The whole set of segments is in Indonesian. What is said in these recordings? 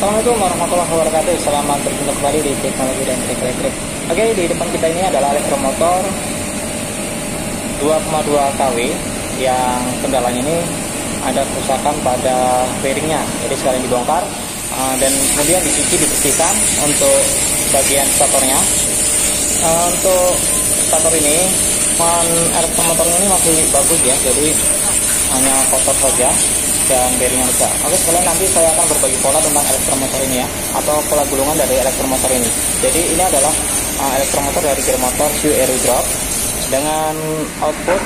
Assalamualaikum warahmatullahi wabarakatuh. Selamat berjumpa kembali di teknologi dan trik elektrik. Oke, di depan kita ini adalah elektromotor 2,2 kW yang kendalanya ini ada kerusakan pada bearingnya. Jadi sekalian dibongkar dan kemudian dicuci, dibersihkan untuk bagian statornya. Untuk stator ini, elektromotornya ini masih bagus ya. Jadi hanya kotor saja dan bearingnya rusak. Oke, sekalian nanti saya akan berbagi pola tentang elektromotor ini ya, atau pola gulungan dari elektromotor ini. Jadi ini adalah elektromotor dari gear motor Shu Aero Drop dengan output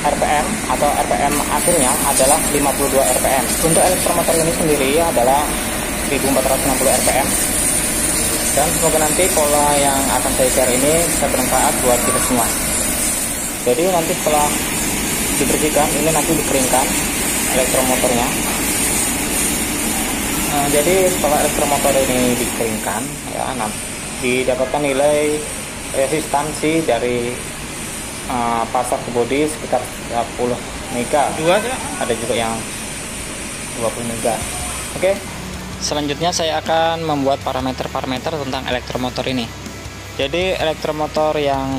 RPM atau RPM akhirnya adalah 52 RPM. Untuk elektromotor ini sendiri adalah 1460 RPM. Dan semoga nanti pola yang akan saya share ini bisa bermanfaat buat kita semua. Jadi nanti setelah dibersihkan, ini nanti dikeringkan elektromotornya. Jadi setelah elektromotor ini dikeringkan ya, didapatkan nilai resistansi dari pasar ke bodi sekitar 30 mega. Ada juga yang 20 mega. Oke. Selanjutnya saya akan membuat parameter-parameter tentang elektromotor ini. Jadi elektromotor yang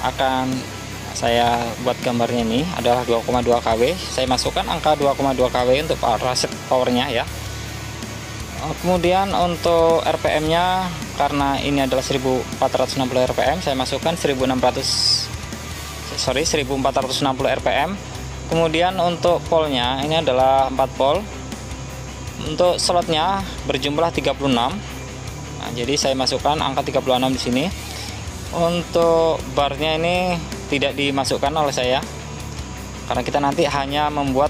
akan saya buat gambarnya ini adalah 2,2 kW. Saya masukkan angka 2,2 kW untuk raset powernya ya. Kemudian untuk RPM nya, karena ini adalah 1460 RPM, saya masukkan 1460 RPM. Kemudian untuk polnya ini adalah 4 pol. Untuk slotnya berjumlah 36. Nah, jadi saya masukkan angka 36 di sini. Untuk barnya ini tidak dimasukkan oleh saya, karena kita nanti hanya membuat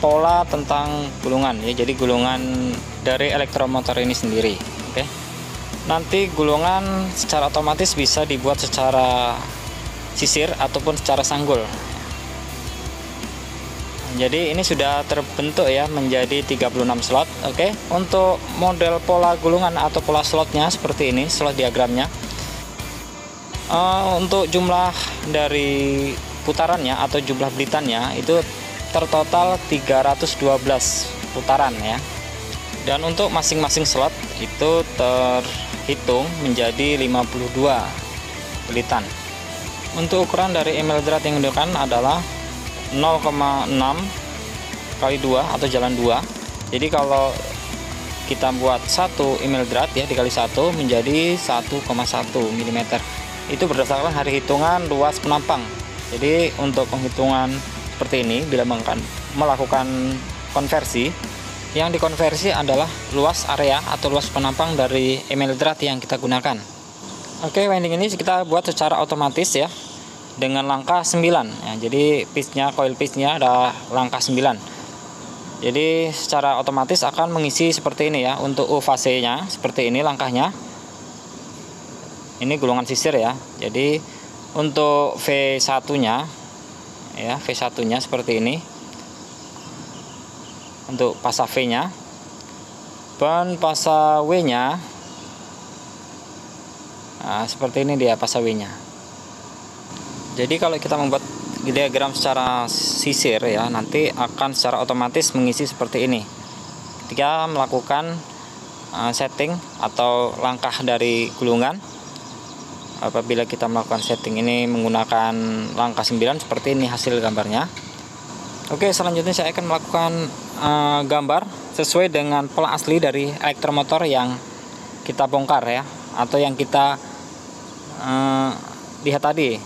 pola tentang gulungan ya. Jadi gulungan dari elektromotor ini sendiri. Oke. Nanti gulungan secara otomatis bisa dibuat secara sisir ataupun secara sanggul. Jadi ini sudah terbentuk ya menjadi 36 slot. Oke. Untuk model pola gulungan atau pola slotnya seperti ini, slot diagramnya. Untuk jumlah dari putarannya atau jumlah belitannya itu tertotal 312 putaran ya. Dan untuk masing-masing slot itu terhitung menjadi 52 belitan. Untuk ukuran dari email drat yang digunakan adalah 0,6 kali 2 atau jalan 2. Jadi kalau kita buat satu email drat ya dikali 1 menjadi 1,1 mm. Itu berdasarkan hari hitungan luas penampang. Jadi untuk penghitungan seperti ini, bila melakukan konversi, yang dikonversi adalah luas area atau luas penampang dari email drat yang kita gunakan. Oke, winding ini kita buat secara otomatis ya, dengan langkah 9 ya. Jadi coil pitch-nya ada langkah 9. Jadi secara otomatis akan mengisi seperti ini ya. Untuk U fase-nya seperti ini langkahnya. Ini gulungan sisir ya. Jadi untuk V1-nya ya, V1-nya seperti ini. Untuk pasa V-nya. Dan pasa W-nya seperti ini dia pasa W-nya. Jadi kalau kita membuat diagram secara sisir ya, nanti akan secara otomatis mengisi seperti ini. Ketika melakukan setting atau langkah dari gulungan, apabila kita melakukan setting ini menggunakan langkah 9 seperti ini hasil gambarnya. Oke, selanjutnya saya akan melakukan gambar sesuai dengan pola asli dari elektromotor yang kita bongkar ya, atau yang kita lihat tadi.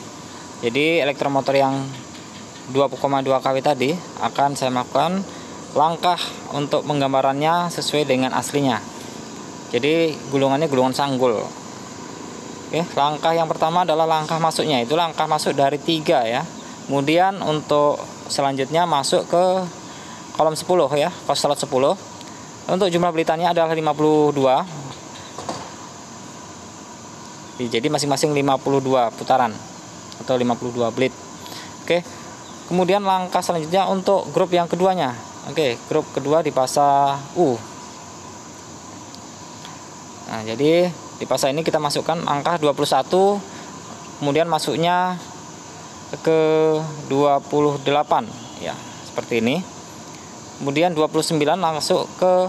Jadi elektromotor yang 2,2 kW tadi akan saya lakukan langkah untuk penggambarannya sesuai dengan aslinya. Jadi gulungannya gulungan sanggul. Oke, langkah yang pertama adalah langkah masuknya, itu langkah masuk dari 3 ya. Kemudian untuk selanjutnya masuk ke kolom 10 ya, ke slot 10. Untuk jumlah belitannya adalah 52. Jadi masing-masing 52 putaran atau 52 blit. Oke. Kemudian langkah selanjutnya untuk grup yang keduanya. Oke, grup kedua di pasa U. Nah, jadi di pasa ini kita masukkan angka 21, kemudian masuknya ke 28 ya, seperti ini. Kemudian 29 masuk ke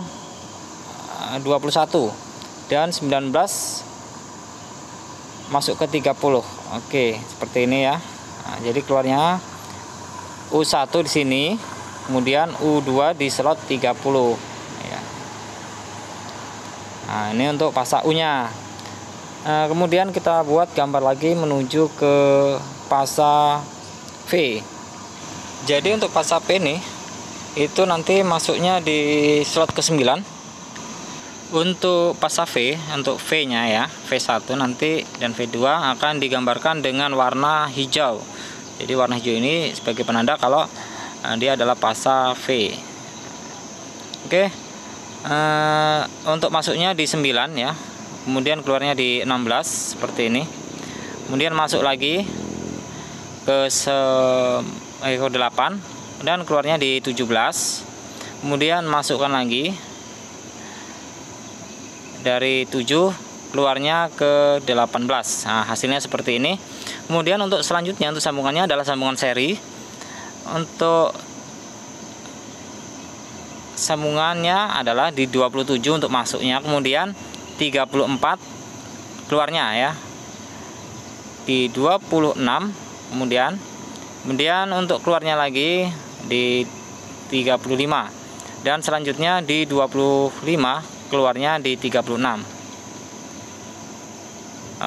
21 dan 19 masuk ke 30. Oke, seperti ini ya. Nah, jadi keluarnya U1 di sini, kemudian U2 di slot 30 ya. Nah, ini untuk fasa U-nya. Kemudian kita buat gambar lagi menuju ke fasa V. Jadi untuk fasa V ini itu nanti masuknya di slot ke-9. Untuk fasa V, untuk V-nya ya, V1 nanti dan V2 akan digambarkan dengan warna hijau. Jadi warna hijau ini sebagai penanda kalau dia adalah fasa V. Oke. Untuk masuknya di 9 ya. Kemudian keluarnya di 16 seperti ini. Kemudian masuk lagi ke 8 dan keluarnya di 17. Kemudian masukkan lagi dari 7 keluarnya ke 18. Nah, hasilnya seperti ini. Kemudian untuk selanjutnya, untuk sambungannya adalah sambungan seri. Untuk sambungannya adalah di 27 untuk masuknya, kemudian 34 keluarnya ya, di 26 kemudian untuk keluarnya lagi di 35 dan selanjutnya di 25 keluarnya di 36.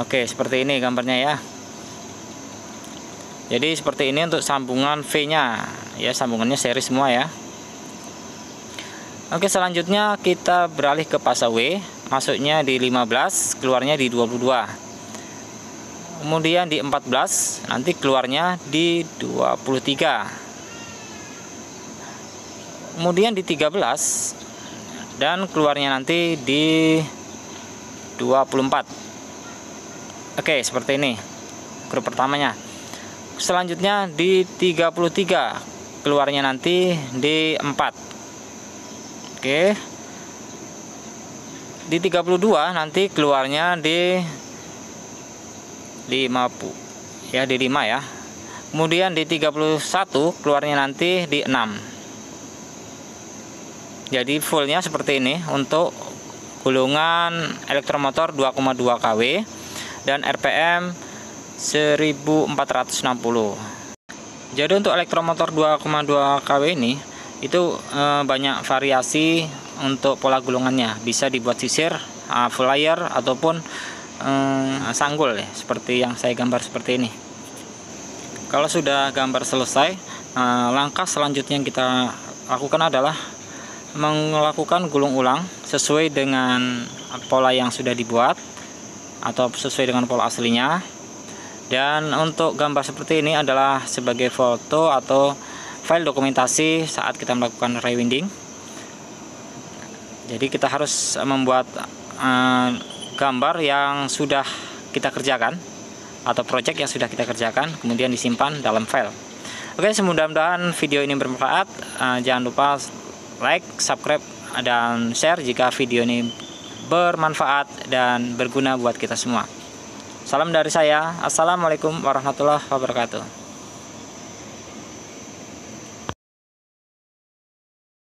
Oke, seperti ini gambarnya ya. Jadi seperti ini untuk sambungan V-nya ya, sambungannya seri semua ya. Oke, selanjutnya kita beralih ke fasa W, masuknya di 15, keluarnya di 22. Kemudian di 14, nanti keluarnya di 23. Kemudian di 13 dan keluarnya nanti di 24. Oke, seperti ini grup pertamanya. Selanjutnya di 33, keluarnya nanti di 4. Oke. Di 32 nanti keluarnya di 50 ya, di 5 ya. Kemudian di 31 keluarnya nanti di 6. Jadi fullnya seperti ini untuk gulungan elektromotor 2,2 kW dan RPM 1460. Jadi untuk elektromotor 2,2 kW ini itu banyak variasi untuk pola gulungannya. Bisa dibuat sisir, full layer ataupun sanggul ya, seperti yang saya gambar seperti ini. Kalau sudah gambar selesai, langkah selanjutnya yang kita lakukan adalah melakukan gulung ulang sesuai dengan pola yang sudah dibuat atau sesuai dengan pola aslinya. Dan untuk gambar seperti ini adalah sebagai foto atau file dokumentasi saat kita melakukan rewinding. Jadi kita harus membuat gambar yang sudah kita kerjakan atau project yang sudah kita kerjakan, kemudian disimpan dalam file. Oke, mudah-mudahan video ini bermanfaat. Jangan lupa like, subscribe, dan share jika video ini bermanfaat dan berguna buat kita semua. Salam dari saya. Assalamualaikum warahmatullahi wabarakatuh.